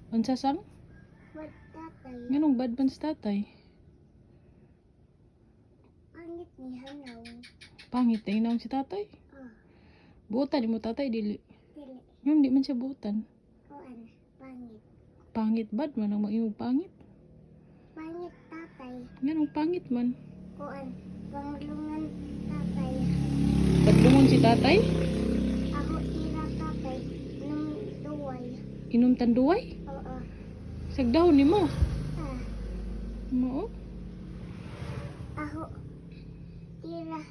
Unsa sang? Bad tatay. Nganong bad man sa tatay? Pangit ni hanaw. Pangit na inaw si tatay. Oh, Buotan mo tatay dili. dili. Yun di man siya buotan. Kuan, pangit. Pangit bad man ang maimong pangit. Pangit tatay. Nganong pangit man. Kuan, panglungan tatay. Badlungon si tatay? Ako tira tatay. Nung duway. Inom tanduay? Oo. Sagdahon ni mo. Ah, Mo. ako tira.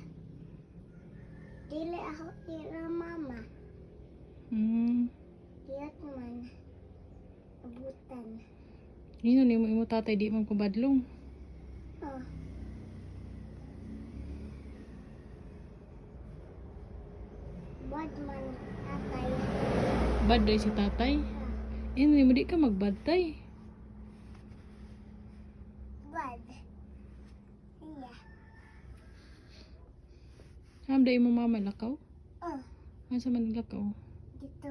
Dili ako tira mama. Diyat man. Abutan. Nino ni mo imo tatay di man ko badlong. Oh. Bad man tatay. Bad day si tatay. Ah, Ino ni mo di ka magbad tay. bad. Iya. Hamda imo mama lakaw. Oh, Asa man lakaw? dito.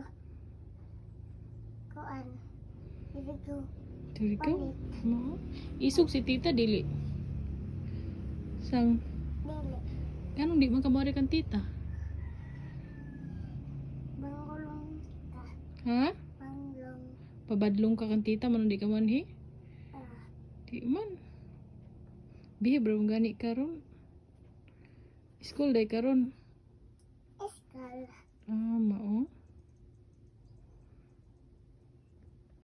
Kuan. Dito. Diri ka? Palit. Mo. Isog si tita dili. Sang Dili. kanong di man ka mawari kang tita? Bangulong ka. Ha? Banglong. Pabadlong ka kang tita man di ka manhi? Ah, Di man. Bihi bro gani karon. School day karon. eskal. Ah, mao.